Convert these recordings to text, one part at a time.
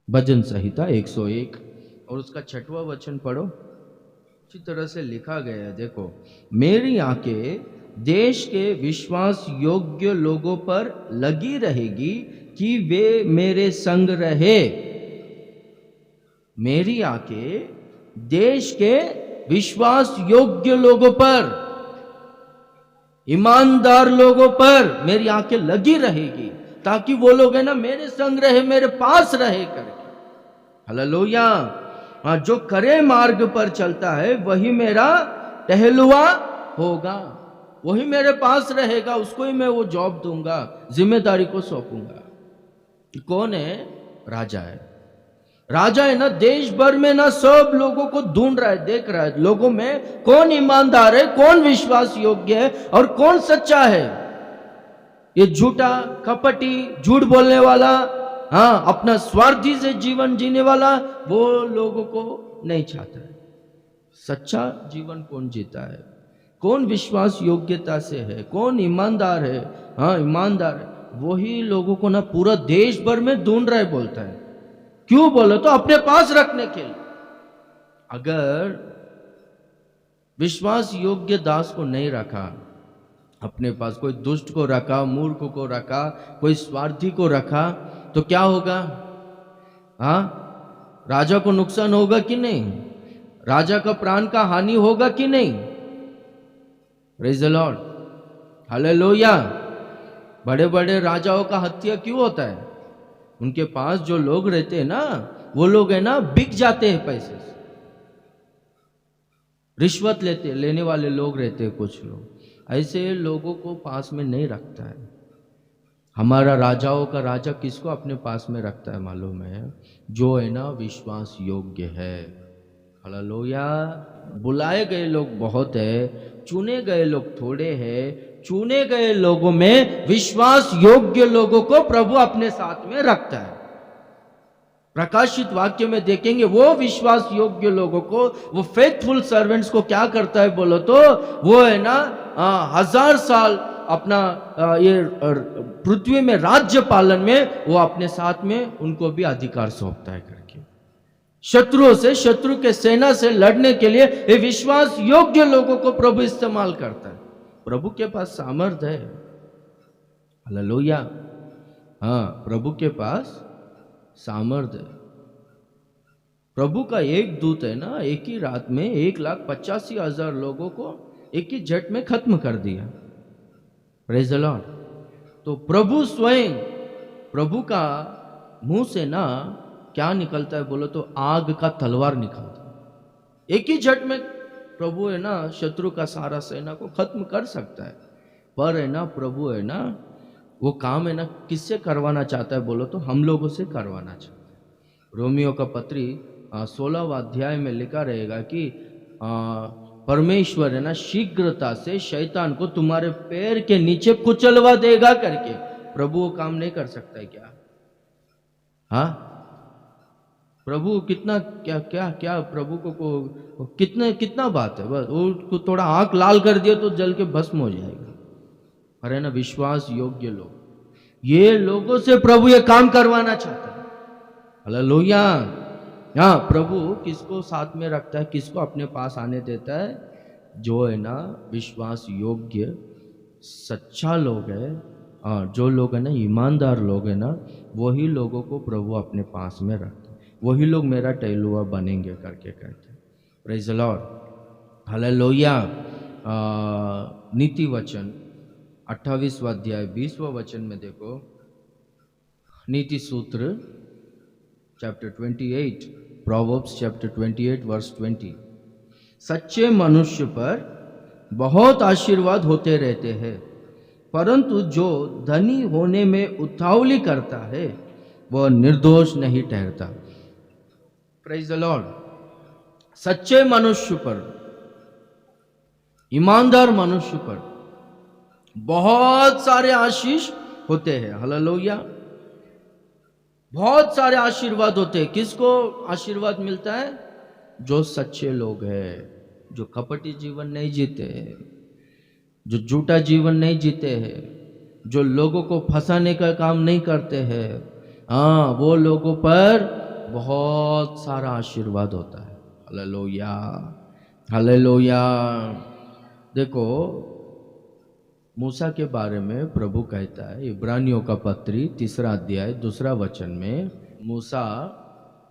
भजन संहिता 101 और उसका 6वां वचन पढ़ो। अच्छी तरह से लिखा गया है, देखो, मेरी आंखें देश के विश्वास योग्य लोगों पर लगी रहेगी कि वे मेरे संग रहे। मेरी आंखें देश के विश्वास योग्य लोगों पर, ईमानदार लोगों पर मेरी आंखें लगी रहेगी, ताकि वो लोग है ना मेरे संग रहे, मेरे पास रहे करके। हालेलुया। हाँ, जो करे मार्ग पर चलता है वही मेरा टहलुआ होगा, वही मेरे पास रहेगा, उसको ही मैं वो जॉब दूंगा, जिम्मेदारी को सौंपूंगा। कौन है? राजा है। राजा है ना, देश भर में ना सब लोगों को ढूंढ रहा है, देख रहा है लोगों में कौन ईमानदार है, कौन विश्वास योग्य है और कौन सच्चा है। ये झूठा, कपटी, झूठ बोलने वाला, हाँ, अपना स्वार्थी से जीवन जीने वाला, वो लोगों को नहीं चाहता है। सच्चा जीवन कौन जीता है, कौन विश्वास योग्यता से है, कौन ईमानदार है, हाँ ईमानदार है, वही लोगों को ना पूरा देश भर में ढूंढ रहा है। बोलता है क्यों? बोलो तो अपने पास रखने के लिए। अगर विश्वास योग्य दास को नहीं रखा अपने पास, कोई दुष्ट को रखा, मूर्ख को रखा, कोई स्वार्थी को रखा, तो क्या होगा? हाँ, राजा को नुकसान होगा कि नहीं? राजा का प्राण का हानि होगा कि नहीं? Praise the Lord, hallelujah. बड़े बड़े राजाओं का हत्या क्यों होता है? उनके पास जो लोग रहते हैं ना, वो लोग है ना बिक जाते हैं पैसे से, रिश्वत लेने वाले लोग रहते हैं कुछ लोग, ऐसे लोगों को पास में नहीं रखता है। हमारा राजाओं का राजा किसको अपने पास में रखता है मालूम है? जो है ना विश्वास योग्य है। हालेलुया। बुलाए गए लोग बहुत है, चुने गए लोग थोड़े हैं। चुने गए लोगों में विश्वास योग्य लोगों को प्रभु अपने साथ में रखता है। प्रकाशित वाक्य में देखेंगे वो विश्वास योग्य लोगों को, वो फेथफुल सर्वेंट्स को क्या करता है बोलो तो, वो है ना 1000 साल अपना ये पृथ्वी में राज्य पालन में वो अपने साथ में उनको भी अधिकार सौंपता है करके। शत्रुओं से, शत्रु के सेना से लड़ने के लिए ये विश्वास योग्य लोगों को प्रभु इस्तेमाल करता है। प्रभु के पास सामर्थ्य है। हालेलुया। हाँ, प्रभु के पास सामर्थ्य। प्रभु का एक दूत है ना, एक ही रात में 1,85,000 लोगों को एक ही झट में खत्म कर दिया। Praise the Lord. तो प्रभु स्वयं, प्रभु का मुंह से ना क्या निकलता है बोलो तो, आग का तलवार निकलता है। एक ही झट में प्रभु है ना शत्रु का सारा सेना को खत्म कर सकता है। पर है ना प्रभु है ना वो काम है ना किससे करवाना चाहता है बोलो तो, हम लोगों से करवाना चाहता है। रोमियो का पत्री 16वां अध्याय में लिखा रहेगा कि परमेश्वर है ना शीघ्रता से शैतान को तुम्हारे पैर के नीचे कुचलवा देगा करके। प्रभु वो काम नहीं कर सकता है क्या? हाँ, प्रभु कितना क्या क्या क्या प्रभु को कितना बात है, बस वो थोड़ा आंख लाल कर दिया तो जल के भस्म हो जाएगा। अरे ना विश्वास योग्य लोग, ये लोगों से प्रभु ये काम करवाना चाहता है। हालेलुया। हाँ, प्रभु किसको साथ में रखता है, किसको अपने पास आने देता है? जो है ना विश्वास योग्य सच्चा लोग है, जो लोग है ना ईमानदार लोग है ना, वही लोगों को प्रभु अपने पास में रखता है। वही लोग मेरा टहलुआ बनेंगे करके कहते हैं। Praise the Lord, hallelujah. नीति वचन 28वां अध्याय 20वां वचन में देखो, नीति सूत्र चैप्टर 28, प्रोवर्ब्स चैप्टर 28 वर्स 20। सच्चे मनुष्य पर बहुत आशीर्वाद होते रहते हैं, परंतु जो धनी होने में उतावली करता है वह निर्दोष नहीं ठहरता। Praise the Lord. सच्चे मनुष्य पर, ईमानदार मनुष्य पर बहुत सारे आशीष होते हैं। हालेलुया। बहुत सारे आशीर्वाद होते हैं। किसको आशीर्वाद मिलता है? जो सच्चे लोग हैं, जो कपटी जीवन नहीं जीते हैं, जो झूठा जीवन नहीं जीते हैं, जो लोगों को फंसाने का काम नहीं करते हैं। हाँ, वो लोगों पर बहुत सारा आशीर्वाद होता है। Hallelujah, hallelujah. देखो, मूसा के बारे में प्रभु कहता है इब्रानियों का पत्री 3 अध्याय 2 वचन में, मूसा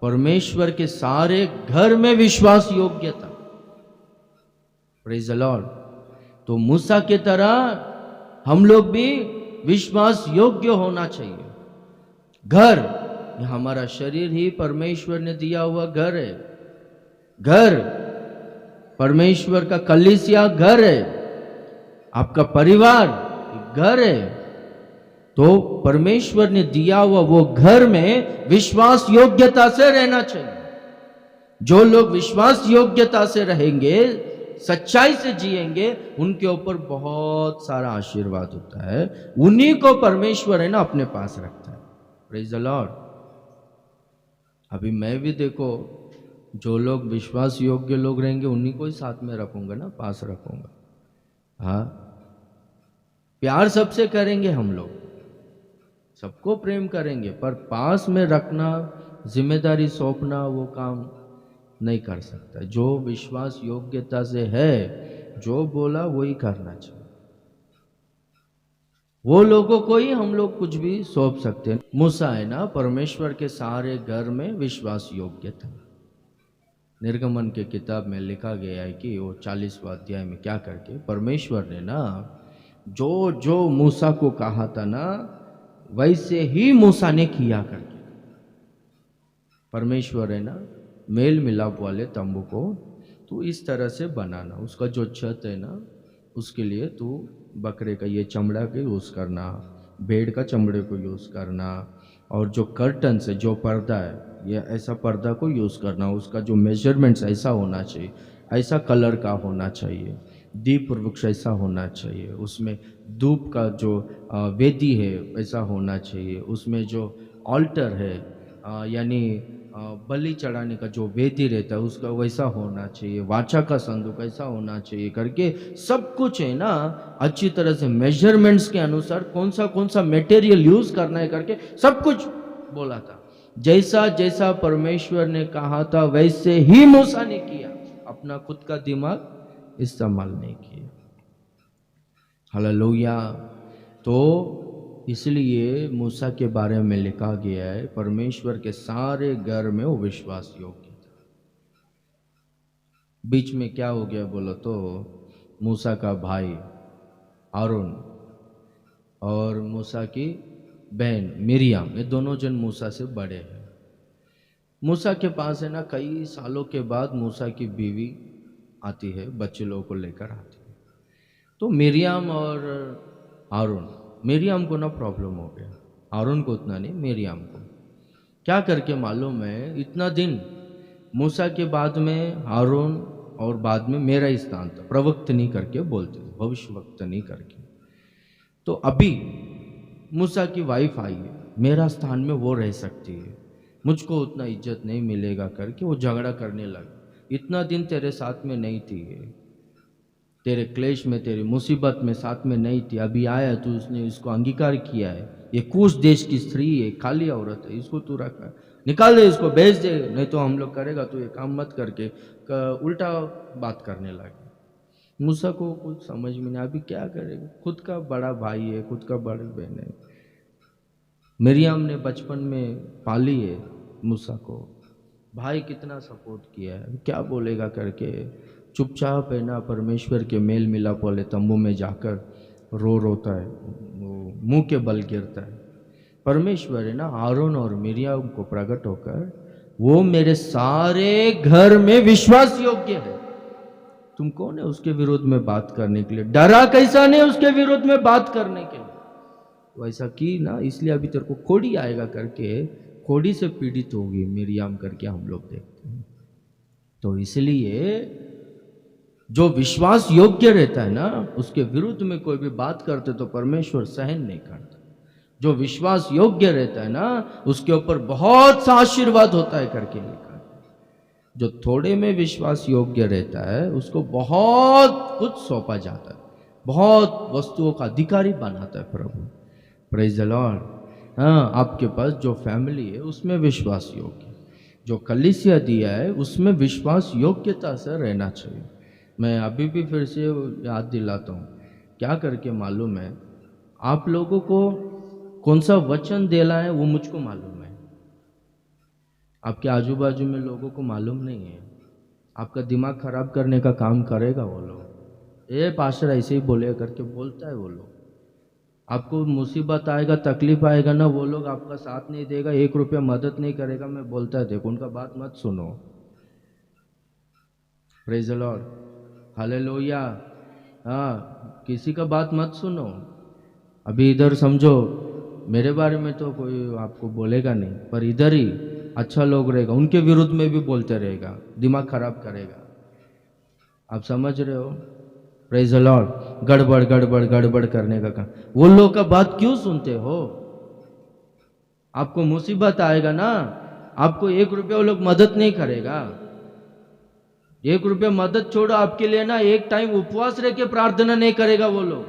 परमेश्वर के सारे घर में विश्वास योग्य था। Praise the Lord. तो मूसा के तरह हम लोग भी विश्वास योग्य होना चाहिए। घर, हमारा शरीर ही परमेश्वर ने दिया हुआ घर है। घर परमेश्वर का कलीसिया घर है। आपका परिवार घर है। तो परमेश्वर ने दिया हुआ वो घर में विश्वास योग्यता से रहना चाहिए। जो लोग विश्वास योग्यता से रहेंगे, सच्चाई से जिएंगे, उनके ऊपर बहुत सारा आशीर्वाद होता है। उन्हीं को परमेश्वर है ना अपने पास रखता है। Praise the Lord. अभी मैं भी देखो, जो लोग विश्वास योग्य लोग रहेंगे उन्हीं को ही साथ में रखूंगा ना, पास रखूंगा। हाँ, प्यार सबसे करेंगे हम लोग, सबको प्रेम करेंगे, पर पास में रखना, जिम्मेदारी सौंपना, वो काम नहीं कर सकता। जो विश्वास योग्यता से है, जो बोला वही करना चाहिए। वो लोगों को ही हम लोग कुछ भी सौंप सकते हैं। मूसा है ना, परमेश्वर के सारे घर में विश्वास योग्य था। निर्गमन के किताब में लिखा गया है कि वो 40वां अध्याय में क्या करके परमेश्वर ने ना जो जो मूसा को कहा था ना, वैसे ही मूसा ने किया करके। परमेश्वर है ना, मेल मिलाप वाले तंबू को तू इस तरह से बनाना, उसका जो छत है ना, उसके लिए तू बकरे का ये चमड़ा के यूज़ करना, भेड़ का चमड़े को यूज़ करना, और जो कर्टन से जो पर्दा है, ये ऐसा पर्दा को यूज़ करना। उसका जो मेजरमेंट्स ऐसा होना चाहिए, ऐसा कलर का होना चाहिए, दीप वृक्ष ऐसा होना चाहिए, उसमें धूप का जो वेदी है ऐसा होना चाहिए, उसमें जो ऑल्टर है यानी बलि चढ़ाने का जो वेदी रहता है उसका वैसा होना चाहिए, वाचा का संदूक ऐसा होना चाहिए करके सब कुछ है ना अच्छी तरह से मेजरमेंट्स के अनुसार कौन सा मटेरियल यूज करना है करके सब कुछ बोला था। जैसा जैसा परमेश्वर ने कहा था वैसे ही मूसा ने किया, अपना खुद का दिमाग इस्तेमाल नहीं किया। हालेलुया। तो इसलिए मूसा के बारे में लिखा गया है परमेश्वर के सारे घर में वो विश्वास योग्य था। बीच में क्या हो गया बोलो तो, मूसा का भाई आरोन और मूसा की बहन मिरियाम, ये दोनों जन मूसा से बड़े हैं। मूसा के पास है ना कई सालों के बाद मूसा की बीवी आती है, बच्चे लोगों को लेकर आती है। तो मिरियाम और आरोन, मिरियाम को ना प्रॉब्लम हो गया, आरोन को उतना नहीं, मिरियाम को क्या करके मालूम है, इतना दिन मूसा के बाद में आरोन और बाद में मेरा ही स्थान था, प्रवक्त नहीं करके बोलते, भविष्यवक्ता नहीं करके। तो अभी मूसा की वाइफ आई है, मेरा स्थान में वो रह सकती है, मुझको उतना इज्जत नहीं मिलेगा करके वो झगड़ा करने लगा। इतना दिन तेरे साथ में नहीं थी, तेरे क्लेश में, तेरी मुसीबत में साथ में नहीं थी, अभी आया तू, उसने इसको अंगीकार किया है, ये कूश देश की स्त्री है, खाली औरत है, इसको तू रखा, निकाल दे इसको, भेज दे, नहीं तो हम लोग करेगा, तो ये काम मत करके उल्टा बात करने लगे। मूसा को कुछ समझ में नहीं, अभी क्या करेगा, खुद का बड़ा भाई है, खुद का बड़ी बहन है, मिरियाम ने बचपन में पाली है मूसा को, भाई कितना सपोर्ट किया है, क्या बोलेगा करके चुपचाप है ना परमेश्वर के मेल मिलाप वाले तंबू में जाकर रोता है, वो मुंह के बल गिरता है। परमेश्वर है ना आरोन और मिरियाम को प्रकट होकर, वो मेरे सारे घर में विश्वास योग्य है, तुम कौन है उसके विरोध में बात करने के लिए, डरा कैसा नहीं उसके विरोध में बात करने के लिए, वैसा की ना, इसलिए अभी तेरे को खोड़ी आएगा करके खोड़ी से पीड़ित होगी मिरियाम करके हम लोग देखते हैं। तो इसलिए जो विश्वास योग्य रहता है ना, उसके विरुद्ध में कोई भी बात करते तो परमेश्वर सहन नहीं करता। जो विश्वास योग्य रहता है ना, उसके ऊपर बहुत सा आशीर्वाद होता है करके लिखा है। जो थोड़े में विश्वास योग्य रहता है उसको बहुत कुछ सौंपा जाता है, बहुत वस्तुओं का अधिकारी बनाता है प्रभु। Praise the Lord. हाँ, आपके पास जो फैमिली है उसमें विश्वास योग्य, जो कलीसिया दिया है उसमें विश्वास योग्यता से रहना चाहिए। मैं अभी भी फिर से याद दिलाता हूँ, क्या करके मालूम है, आप लोगों को कौन सा वचन देना है वो मुझको मालूम है, आपके आजू बाजू में लोगों को मालूम नहीं है। आपका दिमाग खराब करने का काम करेगा वो लोग, ये पास्टर ऐसे ही बोले करके बोलता है वो लोग। आपको मुसीबत आएगा, तकलीफ आएगा ना, वो लोग आपका साथ नहीं देगा, 1 रुपया मदद नहीं करेगा। मैं बोलता है देखो, उनका बात मत सुनो। Praise the Lord, hallelujah. हाँ, किसी का बात मत सुनो। अभी इधर समझो, मेरे बारे में तो कोई आपको बोलेगा नहीं, पर इधर ही अच्छा लोग रहेगा, उनके विरुद्ध में भी बोलते रहेगा, दिमाग खराब करेगा। आप समझ रहे हो? प्रेज द लॉर्ड, गड़बड़ गड़बड़ गड़बड़ करने का काम। वो लोग का बात क्यों सुनते हो? आपको मुसीबत आएगा ना, आपको 1 रुपया वो लोग मदद नहीं करेगा। 1 रुपया मदद छोड़ो, आपके लिए ना एक टाइम उपवास रह के प्रार्थना नहीं करेगा वो लोग।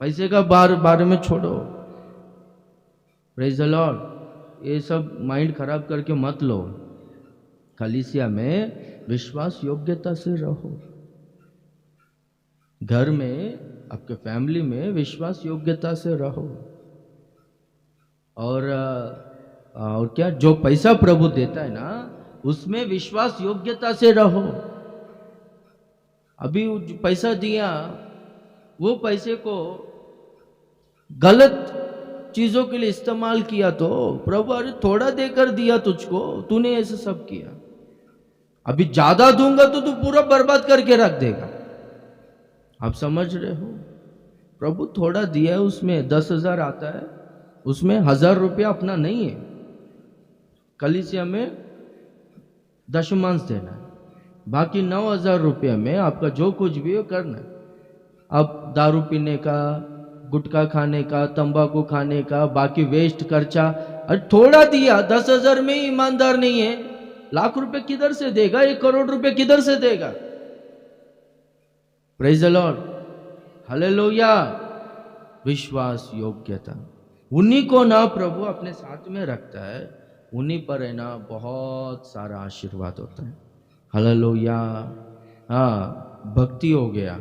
पैसे का बारे में छोड़ो। प्रेज द लॉर्ड, ये सब माइंड खराब करके मत लो। कलीसिया में विश्वास योग्यता से रहो, घर में, आपके फैमिली में विश्वास योग्यता से रहो। और क्या, जो पैसा प्रभु देता है ना, उसमें विश्वास योग्यता से रहो। अभी जो पैसा दिया, वो पैसे को गलत चीजों के लिए इस्तेमाल किया तो प्रभु, अरे थोड़ा देकर दिया तुझको, तूने ऐसे सब किया, अभी ज्यादा दूंगा तो तू पूरा बर्बाद करके रख देगा। आप समझ रहे हो? प्रभु थोड़ा दिया है, उसमें 10,000 आता है, उसमें 1,000 रुपया अपना नहीं है, कलीसिया में दशमांश देना है, बाकी 9,000 रुपया में आपका जो कुछ भी हो करना है। अब दारू पीने का, गुटखा खाने का, तंबाकू खाने का, बाकी वेस्ट खर्चा, अरे थोड़ा दिया, 10,000 में ही ईमानदार नहीं है, लाख रुपए किधर से देगा? 1 करोड़ रुपए किधर से देगा? Praise the Lord, hallelujah. विश्वास योग्यता, उन्हीं को ना प्रभु अपने साथ में रखता है, उन्हीं पर है ना बहुत सारा आशीर्वाद होता है। हालेलुया। हाँ, भक्ति हो गया,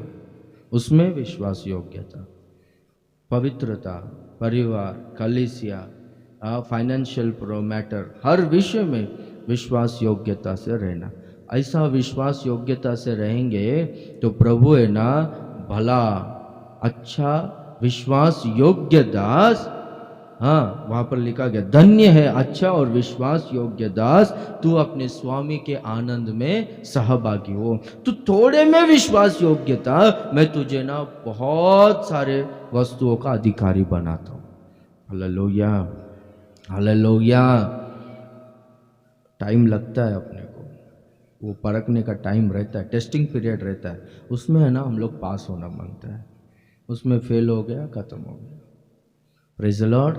उसमें विश्वास योग्यता, पवित्रता, परिवार, कलीसिया, फाइनेंशियल प्रो मैटर, हर विषय में विश्वास योग्यता से रहना। ऐसा विश्वास योग्यता से रहेंगे तो प्रभु है ना, भला अच्छा विश्वास योग्य दास, हाँ वहां पर लिखा गया, धन्य है अच्छा और विश्वास योग्य दास, तू अपने स्वामी के आनंद में सहभागी हो। तू थोड़े में विश्वास योग्यता, मैं तुझे ना बहुत सारे वस्तुओं का अधिकारी बनाता हूं। Hallelujah, hallelujah. टाइम लगता है अपने को, वो परखने का टाइम रहता है, टेस्टिंग पीरियड रहता है, उसमें है ना हम लोग पास होना मांगता है, उसमें फेल हो गया, खत्म हो गया। Praise the Lord.